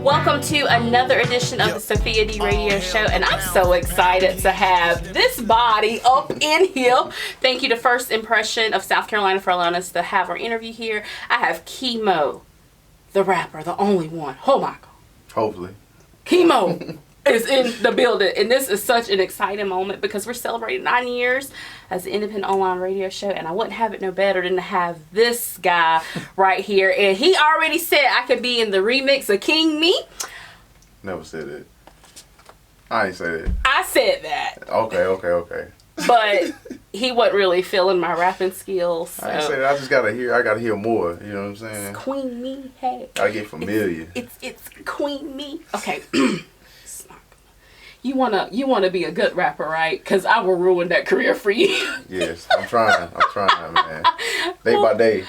Welcome to another edition of the Sophia D Radio Show, and I'm so excited to have this body up in here. Thank you to First Impression of South Carolina for allowing us to have our interview here. I have Khemo, the rapper, the only one. Oh my God. Hopefully. Khemo is in the building, and this is such an exciting moment because we're celebrating 9 years as an independent online radio show, and I wouldn't have it no better than to have this guy right here. And he already said I could be in the remix of King Me. Never said it. I ain't say that. I said that. Okay. But he wasn't really feeling my rapping skills. So. I ain't say that. I just gotta hear more. You know what I'm saying? It's Queen Me, hey. I get familiar. It's Queen Me. Okay. You wanna be a good rapper, right? Because I will ruin that career for you. Yes, I'm trying, man. Day by day.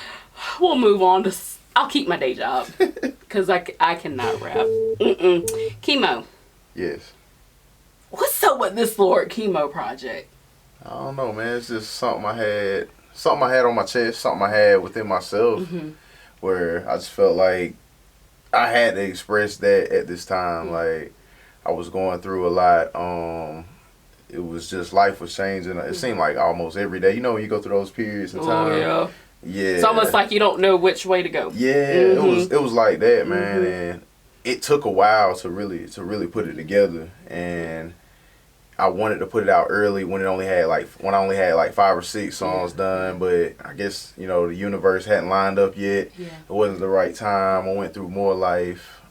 We'll move on to. I'll keep my day job because I cannot rap. Khemo. Yes. What's up with this Lord Khemo project? I don't know, man. It's just something I had on my chest, something I had within myself, where I just felt like I had to express that at this time. Like, I was going through a lot. It was just, life was changing. It seemed like almost every day. You know when you go through those periods of time? Oh, yeah. It's almost like you don't know which way to go. Yeah, it was like that, man. And it took a while to really put it together. And I wanted to put it out early when I only had like 5 or 6 songs done, but I guess, you know, the universe hadn't lined up yet. Yeah. It wasn't the right time. I went through more life.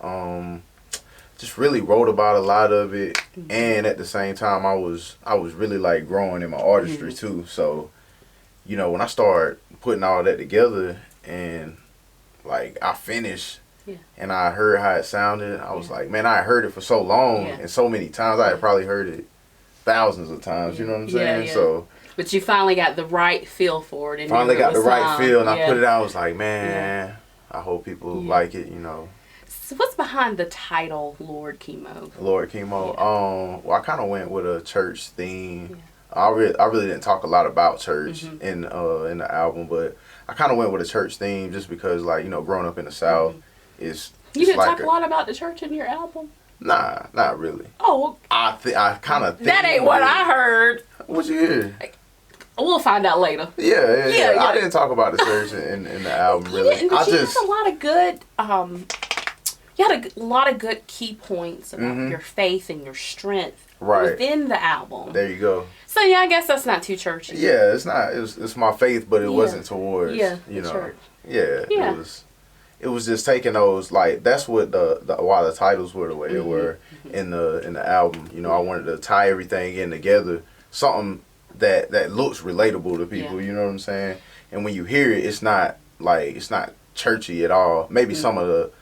Just really wrote about a lot of it, and at the same time I was really like growing in my artistry too. So, you know, when I started putting all that together and like I finished and I heard how it sounded, I was like, man, I had heard it for so long and so many times. I had probably heard it thousands of times, you know what I'm saying? So, but you finally got the right feel for it. And finally got the right feel, and I put it out. I was like, man, I hope people like it, you know. So what's behind the title, Lord Khemo? Lord Khemo. Well, I kind of went with a church theme. I really didn't talk a lot about church in the album, but I kind of went with a church theme just because, like, you know, growing up in the South, is you didn't talk a lot about the church in your album. Nah, not really. Oh, I kind of think that ain't what I heard. What you hear? We'll find out later. Yeah. I didn't talk about the church in the album really. You had a lot of good. You had a lot of good key points about your faith and your strength within the album. There you go. So yeah, I guess that's not too churchy. Yeah, it's not. It's my faith, but it wasn't towards. You know. Church. Yeah. It was just taking those, like, that's what why the titles were the way they were in the album. You know, I wanted to tie everything in together, something that looks relatable to people. You know what I'm saying? And when you hear it, it's not churchy at all. Maybe some of the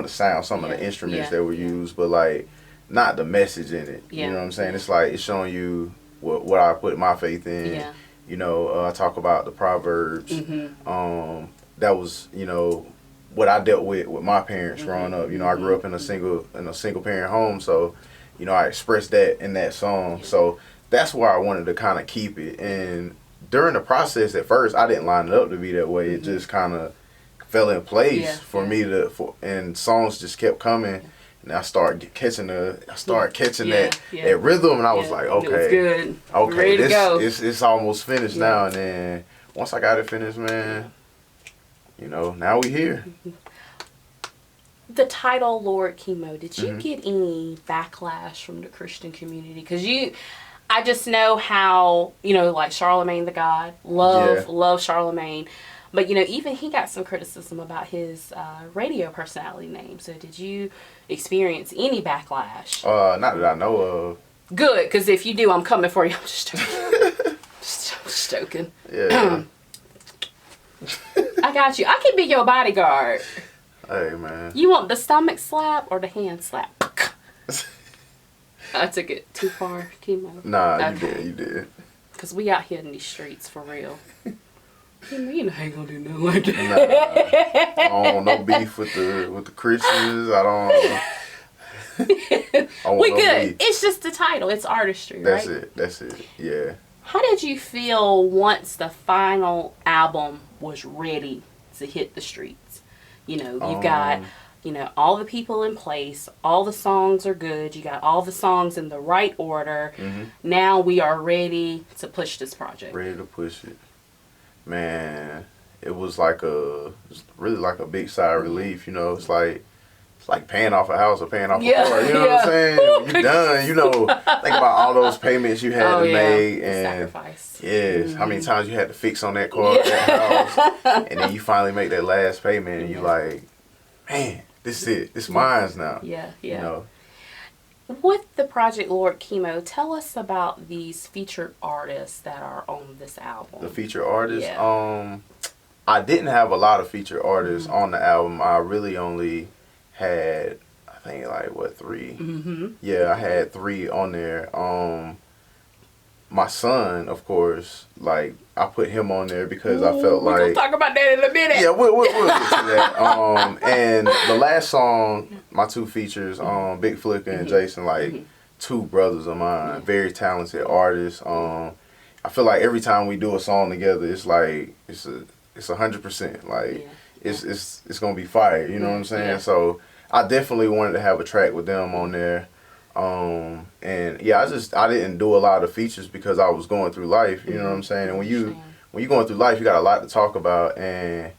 sounds, some of the instruments that were used, but like not the message in it. You know what I'm saying? It's like it's showing you what I put my faith in. You know, I talk about the Proverbs. That was, you know, what I dealt with my parents growing up. You know, I grew up in a single parent home, so, you know, I expressed that in that song. So that's where I wanted to kind of keep it. And during the process, at first, I didn't line it up to be that way. It just kind of fell in place for me and songs just kept coming. And I started catching that rhythm, and I was like, okay, it was good. Okay, ready to go. It's almost finished now. And then once I got it finished, man, you know, now we here. The title Lord Khemo, did you get any backlash from the Christian community? Because I just know how, you know, like Charlemagne the God, love Charlemagne. But, you know, even he got some criticism about his radio personality name. So did you experience any backlash? Not that I know of. Good, because if you do, I'm coming for you. I'm just joking. just joking. Yeah. I got you. I can be your bodyguard. Hey, man. You want the stomach slap or the hand slap? I took it too far, Khemo. Nah, you did. Because we out here in these streets, for real. You know I ain't gonna do nothing like that. Nah, I don't want no beef with the Christians. I don't we good. Beef. It's just the title. It's artistry, right? That's it. Yeah. How did you feel once the final album was ready to hit the streets? You know, you've got, you know, all the people in place, all the songs are good, you got all the songs in the right order. Now we are ready to push this project. Ready to push it. Man, it was really like a big sigh of relief, you know. It's like paying off a house or paying off a car. You know what I'm saying? When you done, you know, think about all those payments you had to make and sacrifice. Yes, how many times you had to fix on that car, that house, and then you finally make that last payment and you like, man, this is it. This mine's now. Yeah. You know. With the project Lord Khemo, tell us about these featured artists that are on this album. The featured artists? Yeah. I didn't have a lot of featured artists on the album. I really only had, I think, like, what, 3? Yeah, I had 3 on there. My son, of course, like, I put him on there because I felt like... We're going to talk about that in a minute. Yeah, we'll get to that. And the last song, my 2 features, Big Flicker and Jason, like, 2 brothers of mine, very talented artists. I feel like every time we do a song together, it's like, it's 100%. Like, it's going to be fire, you know what I'm saying? Yeah. So I definitely wanted to have a track with them on there. And yeah, I didn't do a lot of features because I was going through life, you know what I'm saying? And when you're going through life, you got a lot to talk about, and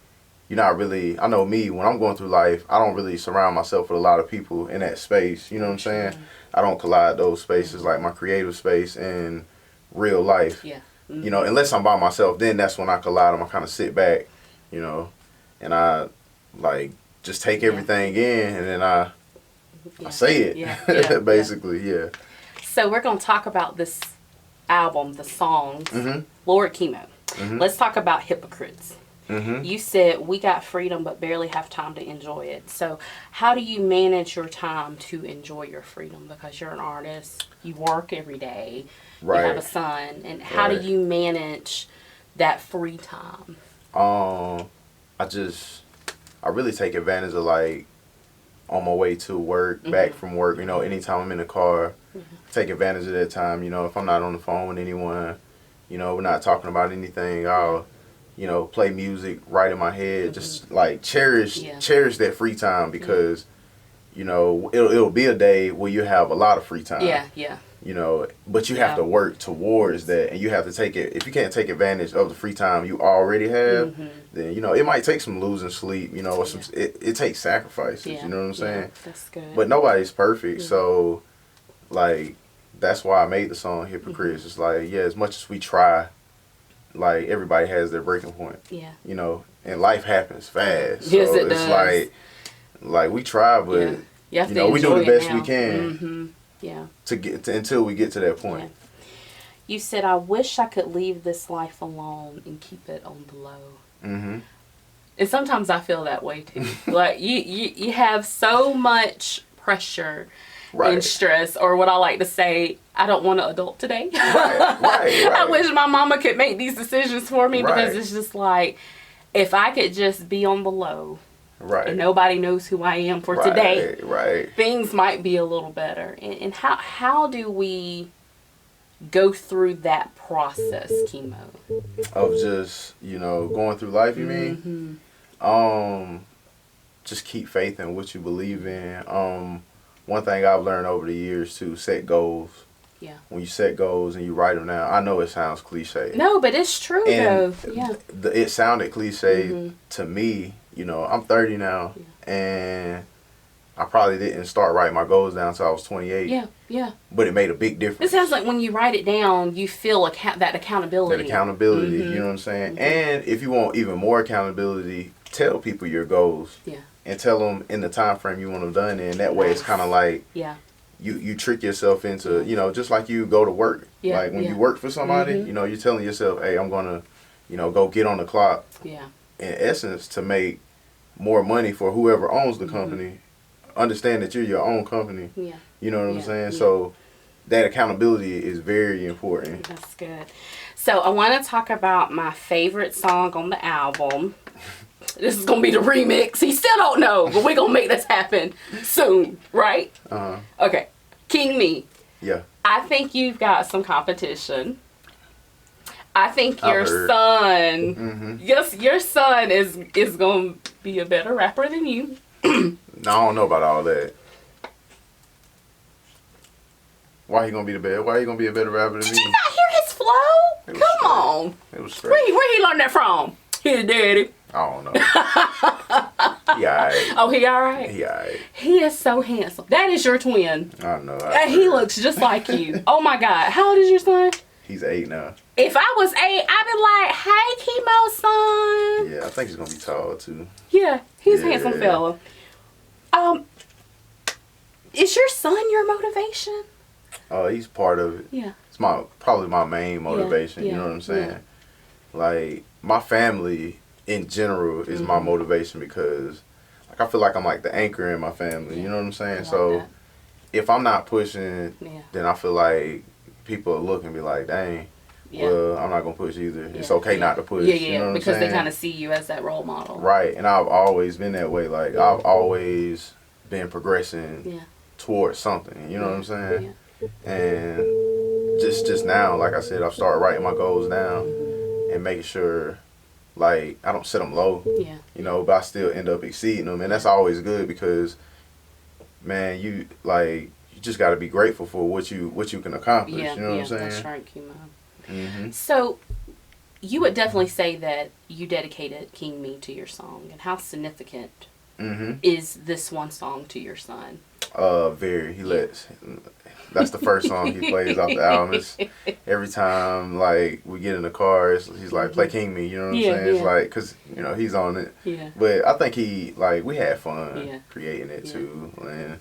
you're not really, I know me, when I'm going through life, I don't really surround myself with a lot of people in that space, you know what I'm saying? I don't collide those spaces, like my creative space and real life. Yeah. You know, unless I'm by myself, then that's when I collide them. I kind of sit back, you know, and I like just take everything in, and then I say it, basically, So we're going to talk about this album, the songs, Lord Khemo. Let's talk about Hypocrites. You said we got freedom but barely have time to enjoy it. So how do you manage your time to enjoy your freedom? Because you're an artist, you work every day, you have a son, and how do you manage that free time? I really take advantage of, like, on my way to work, back from work, you know, anytime I'm in the car, take advantage of that time, you know, if I'm not on the phone with anyone, you know, we're not talking about anything, I'll, you know, play music right in my head, just, like, cherish that free time because, you know, it'll be a day where you have a lot of free time. You know, but you have to work towards that, and you have to take it. If you can't take advantage of the free time you already have, then, you know, it might take some losing sleep, you know, or it takes sacrifices, you know what I'm saying? That's good. But nobody's perfect, so, like, that's why I made the song Hypocrites. It's like, yeah, as much as we try, like, everybody has their breaking point. You know, and life happens fast. So Yes, it it's does. like we try, but, you know, we do the best we can. To get until we get to that point. You said, I wish I could leave this life alone and keep it on the low. And sometimes I feel that way too. Like you have so much pressure and stress, or what I like to say, I don't want to adult today. I wish my mama could make these decisions for me because it's just like, if I could just be on the low. And nobody knows who I am for today. Things might be a little better. And how do we go through that process, Khemo? Of just, you know, going through life, you mean? Just keep faith in what you believe in. One thing I've learned over the years to set goals. When you set goals and you write them down, I know it sounds cliche. No, but it's true though. It sounded cliche to me. You know, I'm 30 now, and I probably didn't start writing my goals down until I was 28. But it made a big difference. It sounds like when you write it down, you feel that accountability. That accountability, you know what I'm saying? And if you want even more accountability, tell people your goals. And tell them in the time frame you want them done in. That way it's kind of like you trick yourself into, you know, just like you go to work. Like when you work for somebody, you know, you're telling yourself, hey, I'm going to, you know, go get on the clock. In essence, to make more money for whoever owns the company, understand that you're your own company. You know what I'm saying? So that accountability is very important. That's good. So I want to talk about my favorite song on the album. This is going to be the remix. He still don't know, but we're going to make this happen soon, right? Okay. King Me. I think you've got some competition. I think your son, yes, your son is gonna be a better rapper than you. No, I don't know about all that. Why he gonna be the better? Why he gonna be a better rapper than me? Did you not hear his flow? Come on. It was straight. Where he learned that from? His daddy. I don't know. He alright. Oh, he alright? He alright. He is so handsome. That is your twin. I know. And he looks just like you. Oh my God. How old is your son? He's 8 now. If I was 8, I'd be like, hey, Khemo son. Yeah, I think he's gonna be tall too. Yeah, he's a handsome fella. Is your son your motivation? He's part of it. Yeah. It's probably my main motivation. You know what I'm saying? Yeah. Like my family in general is my motivation because, like, I feel like I'm like the anchor in my family. You know what I'm saying? So if I'm not pushing, then I feel like people will look and be like, dang. Yeah. Well, I'm not gonna push either. Yeah. It's okay not to push. You know what because I'm saying? They kind of see you as that role model. Right, and I've always been that way. Like I've always been progressing towards something. You know what I'm saying? And just now, like I said, I've started writing my goals down and making sure, like, I don't set them low. Yeah. You know, but I still end up exceeding them, and that's always good because, man, you just got to be grateful for what you can accomplish. You know what I'm saying? That's right, Khemo. So, you would definitely say that you dedicated King Me to your song, and how significant is this one song to your son? Very. That's the first song he plays off the album. It's, every time, like, we get in the car, he's like, play King Me, you know what I'm saying? It's like, because, you know, he's on it. Yeah. But I think we had fun creating it, too. And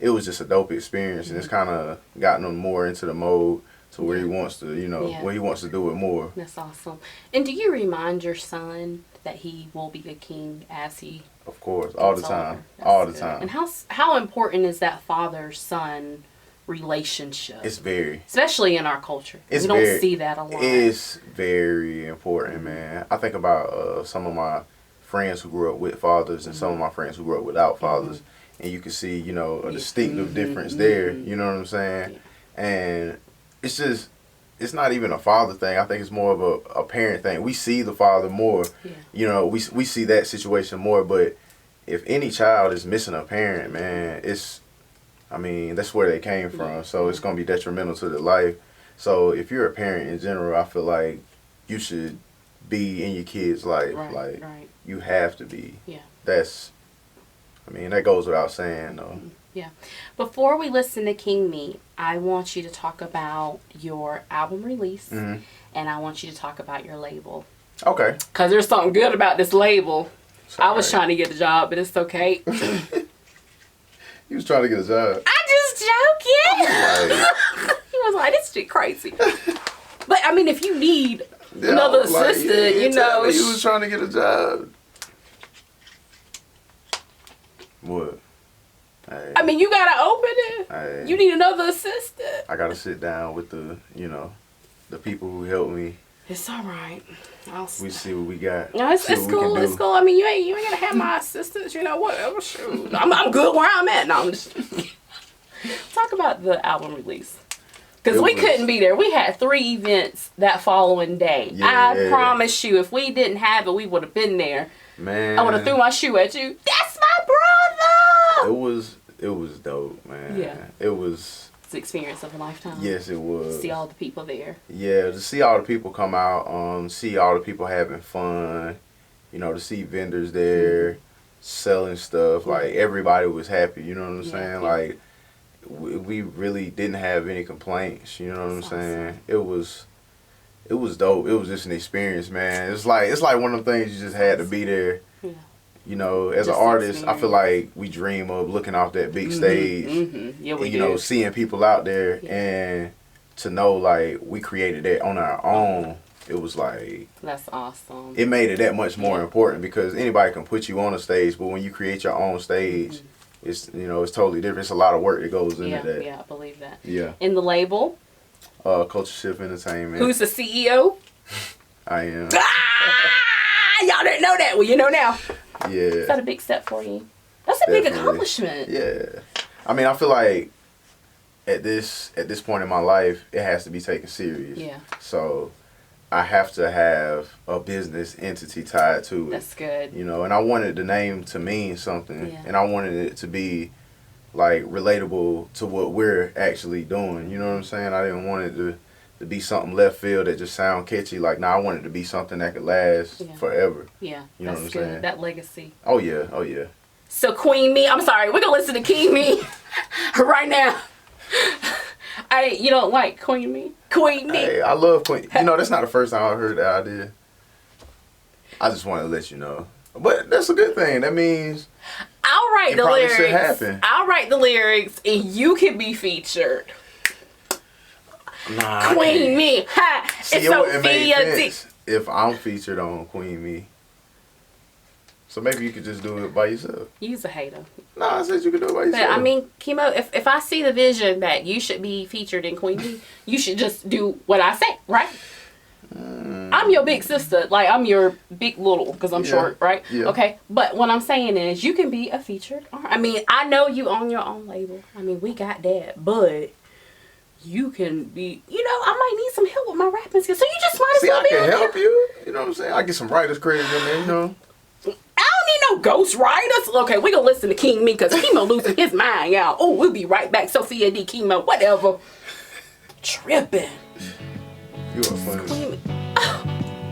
it was just a dope experience, and it's kind of gotten him more into the mode to where he wants to, you know, where he wants to do it more. That's awesome. And do you remind your son that he will be a king as he... Of course, all the time. All the time. And how important is that father-son relationship? It's very, especially in our culture. We don't see that a lot. It's very important, man. I think about some of my friends who grew up with fathers and some of my friends who grew up without fathers, and you can see, you know, a distinctive difference there. You know what I'm saying? And it's just, it's not even a father thing. I think it's more of a parent thing. We see the father more. You know, we see that situation more. But if any child is missing a parent, man, that's where they came from. So it's going to be detrimental to their life. So if you're a parent in general, I feel like you should be in your kids' life. You have to be. Yeah. That goes without saying, though. Yeah. Before we listen to King Me, I want you to talk about your album release, and I want you to talk about your label. Okay. Because there's something good about this label. I was trying to get a job, but it's okay. You was trying to get a job. I'm just joking. He was like, this shit crazy. But, I mean, if you need another assistant, you know. You was trying to get a job. What? Hey. I mean, you gotta open it. Hey. You need another assistant. I gotta sit down with the people who helped me. It's all right. We see what we got. No, it's cool. It's cool. I mean, you ain't gonna have my assistants. You know, whatever. Shoot, I'm good where I'm at. No, I'm just talk about the album release. Because we couldn't be there. We had 3 events that following day. Yeah. I promise you, if we didn't have it, we would have been there. Man, I would have threw my shoe at you. That's my brother. It was dope, man. Yeah. It's the experience of a lifetime. Yes, it was. To see all the people there. Yeah, to see all the people come out, see all the people having fun, you know, to see vendors there selling stuff. Like, everybody was happy, you know what I'm saying? Yeah. Like, we really didn't have any complaints, you know what I'm saying? It was dope. It was just an experience, man. It's like one of the things you just had to be there. Yeah. You know, as an artist, I feel like we dream of looking off that big stage, Yeah, we and, you know, seeing people out there, and to know, like, we created that on our own. It was like, that's awesome. It made it that much more important because anybody can put you on a stage, but when you create your own stage, it's, you know, it's totally different. It's a lot of work that goes into that. Yeah, I believe that. Yeah. In the label? Culture Shift Entertainment. Who's the CEO? I am. Y'all didn't know that. Well, you know now. Yeah. Is that a big step for you? That's a big accomplishment. Yeah. I mean, I feel like at this point in my life, it has to be taken serious. Yeah. So, I have to have a business entity tied to it. That's good. You know, and I wanted the name to mean something, Yeah. and I wanted it to be like relatable to what we're actually doing. You know what I'm saying? I didn't want it to be something left field that just sound catchy. Like, I wanted it to be something that could last forever. Yeah, you know that's what I'm good. saying? That legacy. Oh yeah. So Queen Me, I'm sorry, we're gonna listen to King Me right now. You don't like Queen Me? Queen Me. Hey, I love Queen. You know, that's not the first time I heard that idea. I just want to let you know. But that's a good thing. That means I'll write the probably lyrics. should happen. I'll write the lyrics and you can be featured. Nah, Queen Me. Ha! See, It's it wouldn't make Sophia D. sense if I'm featured on Queen Me. So maybe you could just do it by yourself. You's a hater. No, I said you could do it by But yourself. I mean, Khemo, if I see the vision that you should be featured in Queen Bee, you should just do what I say, right? I'm your big sister. Like, I'm your big little, because I'm short, right? Yeah. Okay. But what I'm saying is, you can be a featured. I mean, I know you own your own label. I mean, we got that. But you can be, I might need some help with my rapping skills. So you just might as See, well I be can on help you. You know what I'm saying? I get some writers credit in there, you know. I don't need no ghost writers. Okay, we're going to listen to King Me because Khemo losing his mind, y'all. Oh, we'll be right back. Sophia D. Khemo, whatever. Tripping. You are funny. Queen Me.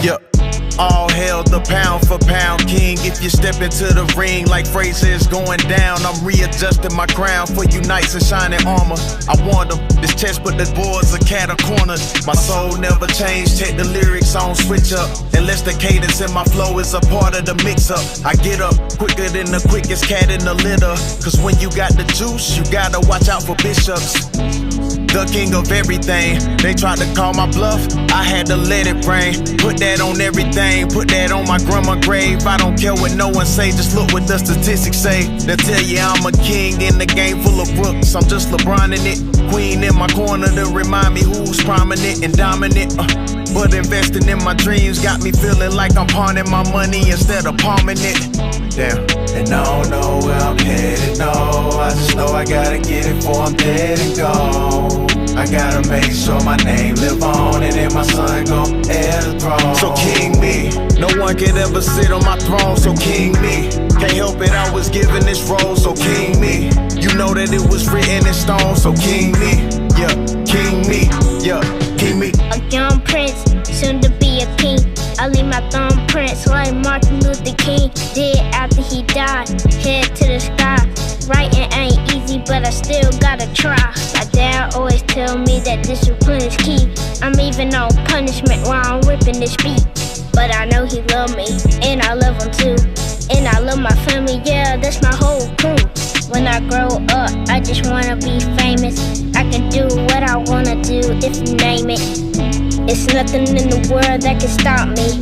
Yup. All hail the pound for pound king. If you step into the ring like Fraser is going down, I'm readjusting my crown for you knights in shining armor. I warned them, this chest but the boards are cat cornered. My soul never changed, check the lyrics on switch up. Unless the cadence in my flow is a part of the mix up. I get up quicker than the quickest cat in the litter. Cause when you got the juice, you gotta watch out for bishops. The king of everything. They tried to call my bluff, I had to let it rain. Put that on everything, put that on my grandma grave. I don't care what no one say, just look what the statistics say. They'll tell you I'm a king in the game full of rooks. I'm just LeBron in it, queen in my corner to remind me who's prominent and dominant. But investing in my dreams got me feeling like I'm pawning my money instead of palming it. Damn. And I don't know where I'm headed, no. I just know I gotta get it before I'm dead and gone. I gotta make sure my name live on, and then my son gon' heir the throne. So King Me, no one could ever sit on my throne. So King Me, can't help it, I was given this role. So King Me, you know that it was written in stone. So King Me, yeah, King Me, yeah, King Me. A young prince, soon to be a king. I leave my thumbprints like Martin Luther King did after he died. Head to the sky. Writing ain't easy, but I still gotta try. My dad always tell me that discipline is key. I'm even on punishment while I'm ripping this beat. But I know he love me, and I love him too. And I love my family, yeah, that's my whole crew. When I grow up, I just wanna be famous. I can do what I wanna do if you name it. It's nothing in the world that can stop me.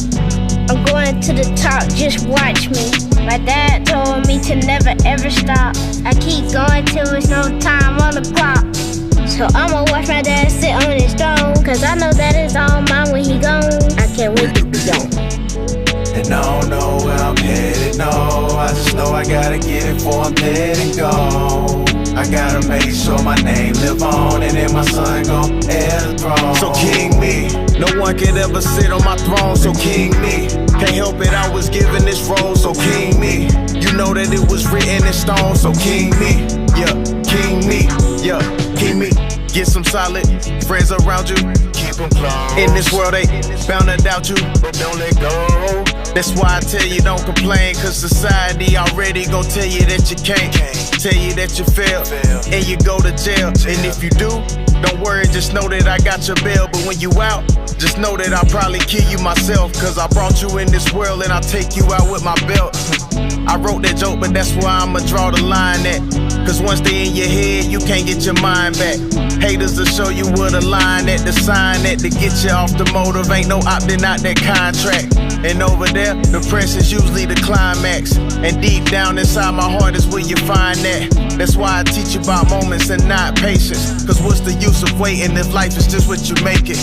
I'm going to the top, just watch me. My dad told me to never ever stop. I keep going till there's no time on the clock. So I'ma watch my dad sit on his throne, cause I know that it's all mine when he gone. I can't wait to be gone. And I don't know where I'm headed, no. I just know I gotta get it before I'm dead and gone. I gotta make sure my name live on, and then my son gon' heir the throne. So King Me, no one could ever sit on my throne. So King Me, can't help it, I was given this role. So King Me, you know that it was written in stone. So King Me, yeah, King Me, yeah, King Me. Get some solid friends around you. Keep them close. In this world, they bound to doubt you, but don't let go. That's why I tell you don't complain, cause society already gon' tell you that you can't. Tell you that you failed, and you go to jail. And if you do, don't worry, just know that I got your bail. But when you out, just know that I'll probably kill you myself, cause I brought you in this world and I'll take you out with my belt. I wrote that joke, but that's why I'ma draw the line at. Cause once they in your head, you can't get your mind back. Haters will show you where the line at, the sign at, to get you off the motive. Ain't no opting out that contract. And over there, the press is usually the climax. And deep down inside my heart is where you find that. That's why I teach you about moments and not patience. Cause what's the use of waiting if life is just what you make it?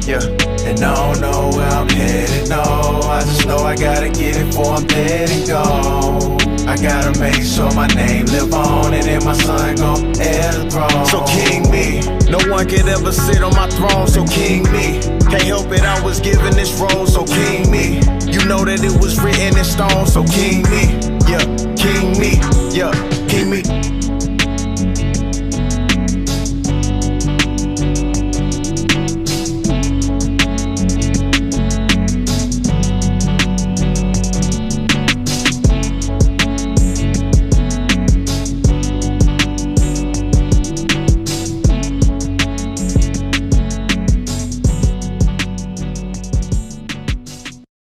Yeah. And I don't know where I'm headed, no. I just know I gotta get it before I'm dead and gone. I gotta make sure my name live on, and then my son gon' heir the throne. So king me, no one could ever sit on my throne. So king me, can't help it, I was given this role. So king me, you know that it was written in stone. So king me, yeah, king me, yeah, king me.